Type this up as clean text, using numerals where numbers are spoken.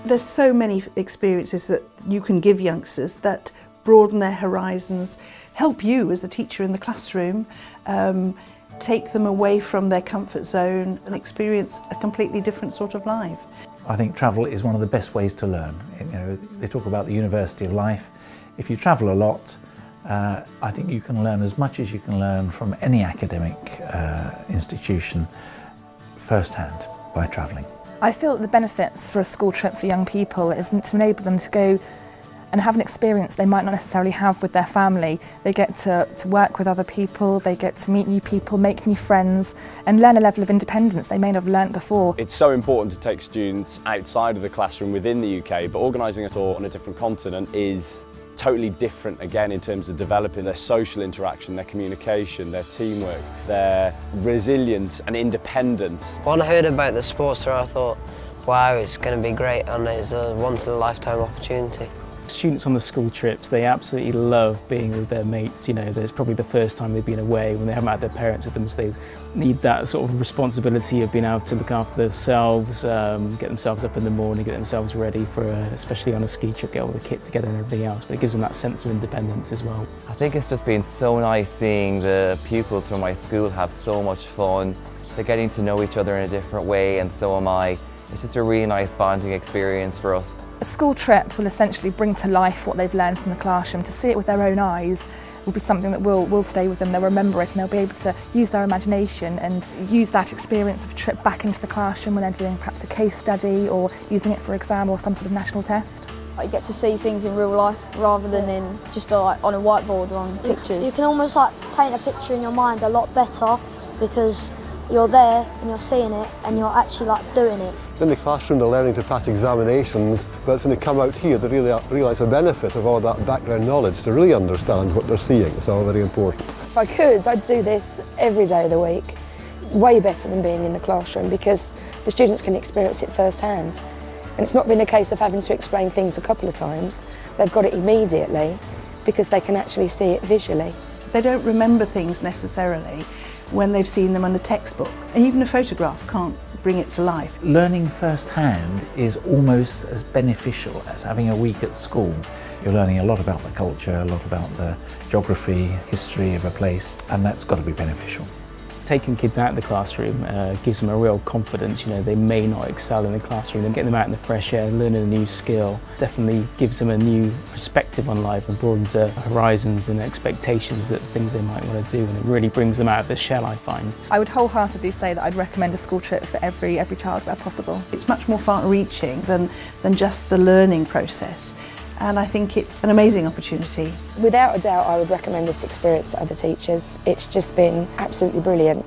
There's so many experiences that you can give youngsters that broaden their horizons, help you as a teacher in the classroom, take them away from their comfort zone and experience a completely different sort of life. I think travel is one of the best ways to learn. You know, they talk about the university of life. If you travel a lot, I think you can learn as much as you can learn from any academic institution firsthand by travelling. I feel that the benefits for a school trip for young people is to enable them to go and have an experience they might not necessarily have with their family. They get to work with other people, they get to meet new people, make new friends and learn a level of independence they may not have learnt before. It's so important to take students outside of the classroom within the UK, but organising a tour on a different continent is totally different again in terms of developing their social interaction, their communication, their teamwork, their resilience and independence. When I heard about the sports tour, I thought, wow, it's going to be great and it's a once-in-a-lifetime opportunity. Students on the school trips, they absolutely love being with their mates. You know, there's probably the first time they've been away when they haven't had their parents with them, so they need that sort of responsibility of being able to look after themselves, get themselves up in the morning, get themselves ready for, especially on a ski trip, get all the kit together and everything else, but it gives them that sense of independence as well. I think it's just been so nice seeing the pupils from my school have so much fun. They're getting to know each other in a different way, and so am I. It's just a really nice bonding experience for us. A school trip will essentially bring to life what they've learned in the classroom. To see it with their own eyes will be something that will stay with them. They'll remember it and they'll be able to use their imagination and use that experience of a trip back into the classroom when they're doing perhaps a case study or using it for an exam or some sort of national test. You get to see things in real life rather than in just like on a whiteboard or on pictures. You can almost like paint a picture in your mind a lot better because you're there and you're seeing it and you're actually like doing it. In the classroom they're learning to pass examinations, but when they come out here they really realise the benefit of all that background knowledge to really understand what they're seeing. It's all very important. If I could, I'd do this every day of the week. It's way better than being in the classroom because the students can experience it firsthand. And it's not been a case of having to explain things a couple of times. They've got it immediately because they can actually see it visually. They don't remember things necessarily when they've seen them on a textbook, and even a photograph can't bring it to life. Learning firsthand is almost as beneficial as having a week at school. You're learning a lot about the culture, a lot about the geography, history of a place, and that's got to be beneficial. Taking kids out of the classroom gives them a real confidence. You know, they may not excel in the classroom, and getting them out in the fresh air, learning a new skill, definitely gives them a new perspective on life and broadens their horizons and expectations that things they might want to do, and it really brings them out of the shell, I find. I would wholeheartedly say that I'd recommend a school trip for every child where possible. It's much more far-reaching than just the learning process. And I think it's an amazing opportunity. Without a doubt, I would recommend this experience to other teachers. It's just been absolutely brilliant.